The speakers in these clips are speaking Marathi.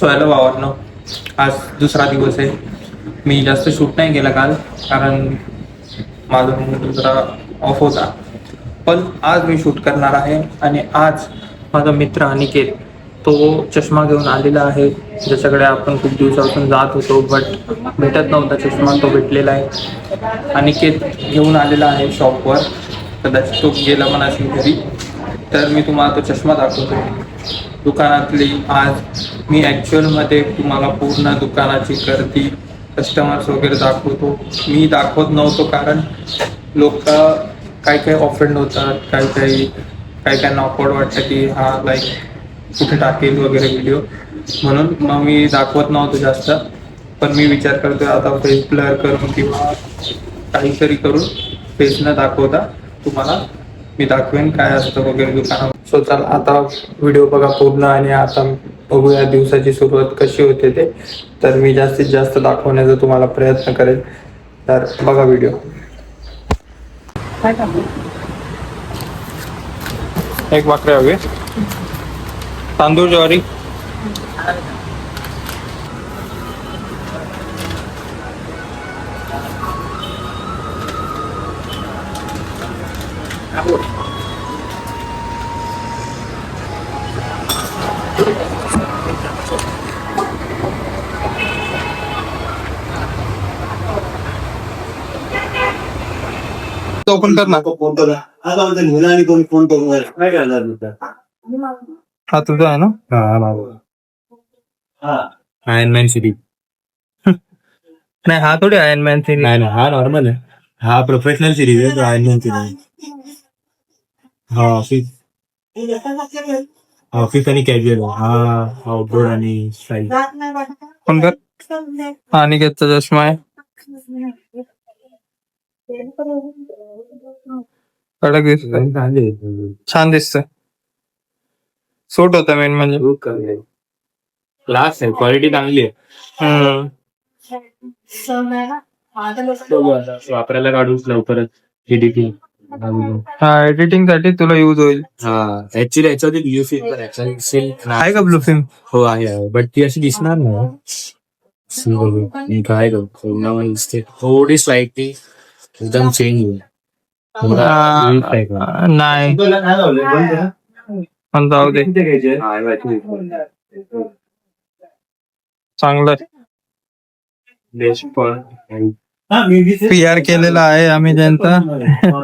सो हॅलो भावांनो, आज दुसरा दिवस आहे. मी जास्त शूट नाही केला काल, कारण माझा मूड जरा ऑफ होता. पण आज मी शूट करणार आहे आणि आज माझा मित्र अनिकेत तो चष्मा घेऊन आलेला आहे, ज्याच्याकडे आपण खूप दिवसापासून जात होतो बट भेटत नव्हता चष्मा. तो भेटलेला आहे. अनिकेत घेऊन आलेला आहे शॉपवर. कदाचित तो गेला पण असेल घरी. तर मी तुम्हाला तो चष्मा दाखवतो दुकानातली. आज मी ॲक्च्युअलमध्ये तुम्हाला पूर्ण दुकानाची गर्दी, कस्टमर्स वगैरे दाखवतो. मी दाखवत नव्हतो कारण लोक काय काय ऑफेंड होतात, काय काय ऑकवर्ड वाटतं की हा लाईक कुठे टाकेल वगैरे व्हिडिओ, म्हणून मग मी दाखवत नव्हतो जास्त. पण मी विचार करतोय आता फेस ब्लर करून किंवा काहीतरी करून फेस न दाखवता तुम्हाला मी दाखवेन काय असतं वगैरे दुकानात. सो चला आता व्हिडिओ बघा पूर्ण आणि आता बघूया दिवसाची सुरुवात कशी होते ते. तर मी जास्तीत जास्त दाखवण्याचा तुम्हाला प्रयत्न करेन, तर बघा व्हिडिओ. एक भाकरी हवी, तांदूळ ज्वारी. ओपन कर ना. फोन करा आता आमच्या मुलांनी कोणी फोन करून काय करणार हा तुझा आहे ना? Iron man city. नाही, हा थोडी आयर्न मॅन सिरीज. नाही हा नॉर्मल आहे. हा प्रोफेशनल सिरीज आहे. तो आयर्न मॅन सिरीज. हा ऑफिस आणि कॅज्युअल. हा आउटडोर आणि स्टाईल. फोन कर. हा अनिकेतचा चष्मा आहे. कडक दिसतोय, छान दिसतोय. सूट होता मेन म्हणजे. क्लास आहे, क्वालिटी चांगली आहे. वापरायला काढूच लवकरच एडिटिंग. हा एडिटिंग साठी तुला युज होईल. हा ऍक्च्युली याच्यावरती ब्लू फिल्म पण आहे का ब्लू फिल्म? हो आहे, बट ती अशी दिसणार ना. काय दिसते थोडी स्लाइटली एकदम चेंज होईल. नाही पण जाऊ दे, चांगलं पी आर केलेला आहे आम्ही त्यांचा.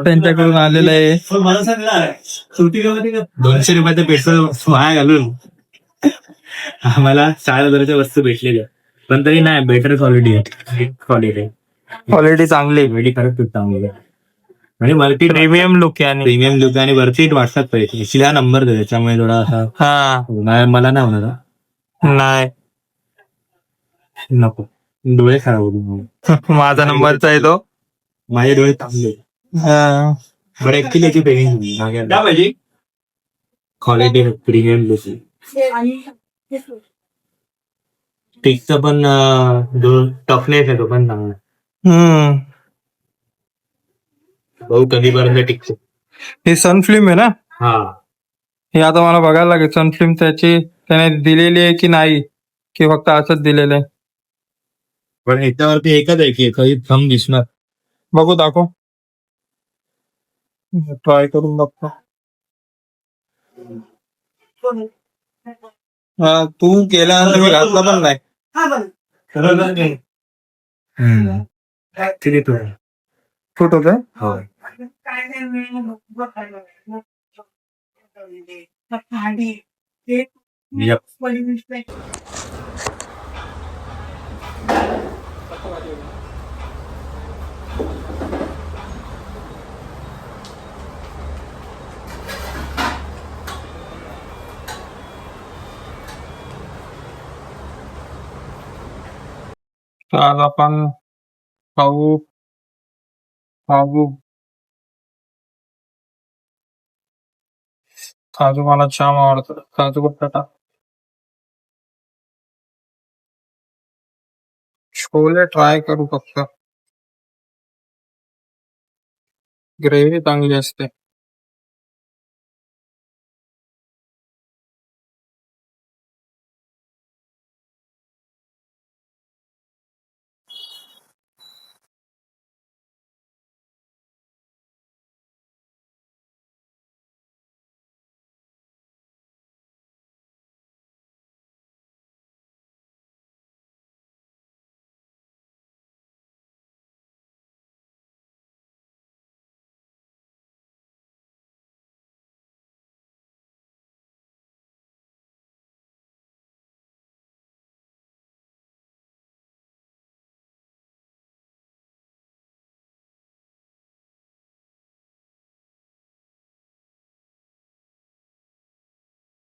त्यांच्याकडून आलेलं आहे. 200 रुपयाचं पेट्रोल वाया घालून आम्हाला 4,000च्या वस्तू भेटलेल्या, पण तरी नाही बेटर क्वालिटी आहे. क्वालिटी चांगली, क्वालिटी खरंच खूप चांगली आहे. आणि वरती प्रीमियम लुक आहे. प्रीमियम लुक आणि वरती वाटतात पैसे. ऍक्च्युली हा नंबर दे, त्याच्यामुळे थोडा असा. हा मला नाही होणार. नाही नको, डोळे खराब होतो. माझा नंबरचा आहे तो. माझे डोळे चांगले. बरं ऍक्च्युली याची पेंटिंग क्वालिटी प्रीमियम लुक. टिकचं पण जो टफनेस आहे तो पण चांगला. भाऊ कधीपर्यंत टिकतो. ही सन फिल्म आहे ना? हा हे आता मला बघायला लागेल सन फिल्म त्याने दिलेली आहे की नाही, की फक्त असंच दिलेलं आहे. पण ह्याच्यावरती एकच आहे की काही थंब दिसणार. बघू, दाखव, ट्राय करून बघतो. हा तू केल्यानंतर मी घातला पण नाही. फुट होत आज आपण खाऊ काजू. मला छान आवडतं काजू बटाटा. छोले ट्राय करू, फक्त ग्रेव्ही चांगली असते.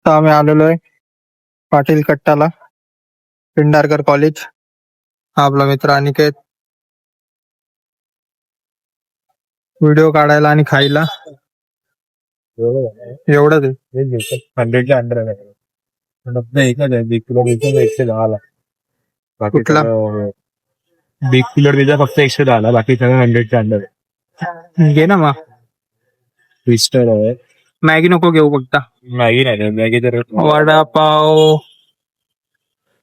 तर आम्ही आलेलो आहे पाटील कट्टाला, पिंडारकर कॉलेज. हा आपला मित्र अनिकेत. व्हिडिओ काढायला आणि खायला एवढंच आहे. 100च्या अंडर आहे. फक्त एकच आहे बिग किलर पिझ्झा 110ला. बाकी कुठला? बिग किलर पिझ्झा फक्त 110ला, बाकी सगळं 100च्या अंडर आहे. घे ना मग. ट्विस्टर आहे. मॅगी नको घेऊ फक्त. मॅगी नाही मॅगी तर वडापाव,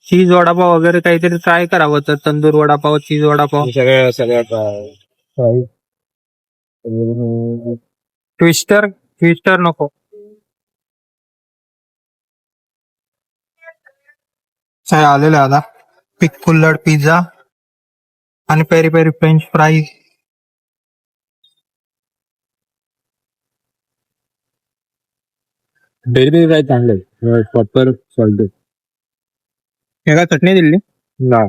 चीज वडापाव वगैरे काहीतरी ट्राय करावं. तर तंदूर वडापाव, चीज वडापाव, सगळ्या सगळ्यात ट्विस्टर नको. काय आलेलं आहे आता. पिक कुल्हड पिझ्झा आणि peri peri french fries. Daily काय चांगलं प्रॉपर सॉल्ट. हे काय चटणी दिली? ना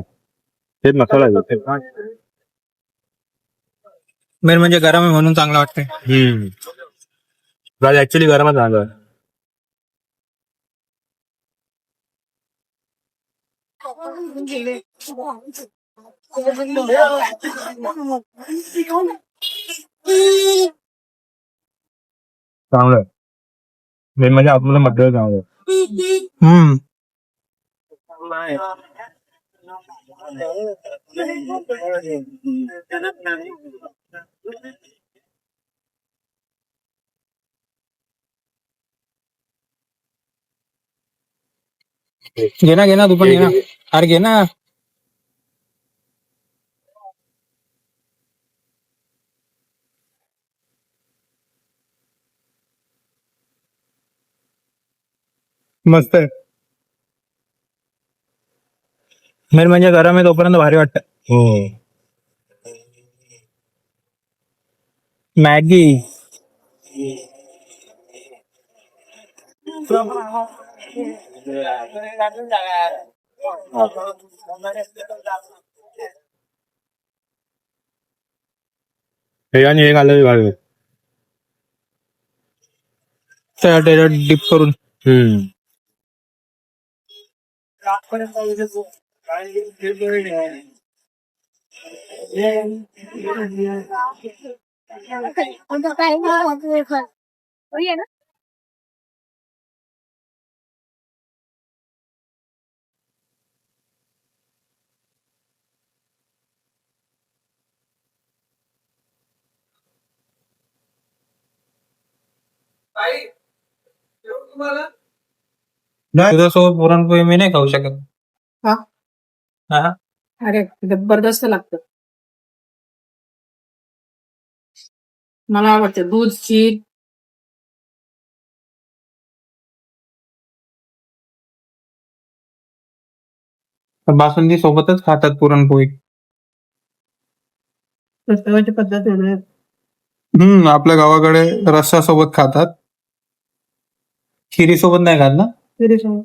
तेच मसाला मेन म्हणजे गरम आहे म्हणून चांगलं वाटतंय. ऍक्च्युली गरमच चांगलं. चांगलं मेन म्हणजे आपल्याला मटेरियल चांगलं. घे ना तू पण घे ना. अरे घे ना. मस्त आहे. मेन म्हणजे गरम आहे तोपर्यंत भारी वाटत. मॅगी हे आणि एक आलं भारी. त्याच्यात डिप करून. तुझ्यासोबत पुरणपोळी मी नाही खाऊ शकत. हा? हा? अरे जबरदस्त लागतं. मला आवडते दूध खीर. बासुंदी सोबतच खातात पुरणपोळी. प्रत्येकाची पद्धत वेगळी आहे. आपल्या गावाकडे रस्सा सोबत खातात. खिरी सोबत नाही खात ना. खिरीसोबत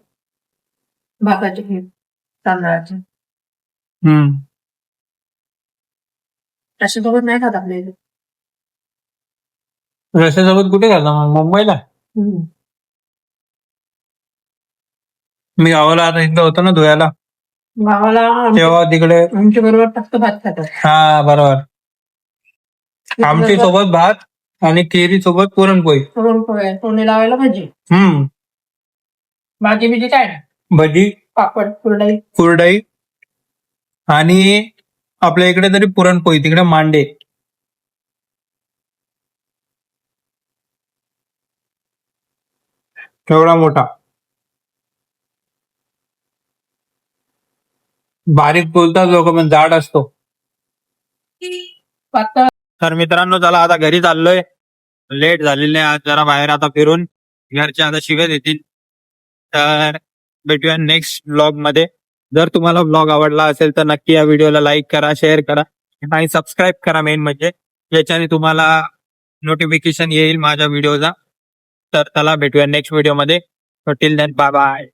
भाताची खीर, तांदळाची. त्याच्यासोबत नाही खात आपल्या इथे. रस्स्यासोबत कुठे खाता मग? मुंबईला. मी गावाला आता इथं होतो ना धुळ्याला, गावाला तेव्हा तिकडे आमच्या बरोबर फक्त भात खातात. हा बरोबर. आमटी सोबत भात आणि केरी सोबत पुरणपोळी. पुरणपोळी, तोंडी लावायला भाजी. भाजी बिजी काय नाही. भजी, पापड, कुरडई आणि आपल्या इकडे तरी पुरणपोळी, तिकडे मांडे. केवढा मोठा बारीक बोलतात लोक पण जाड असतो. पातळ. तर मित्रांनो चला आता घरी चाललोय. लेट झालेले आज जरा बाहेर आता फिरून. घरचे आता शिकत येतील. तर भेटूया नेक्स्ट ब्लॉग मध्ये. जर तुम्हाला ब्लॉग आवडला असेल तर नक्की या व्हिडिओला लाईक करा, शेअर करा आणि सबस्क्राईब करा. मेन म्हणजे याच्याने तुम्हाला नोटिफिकेशन येईल माझ्या व्हिडिओचा. तर चला भेटूया नेक्स्ट व्हिडिओ मध्ये. Till then bye bye.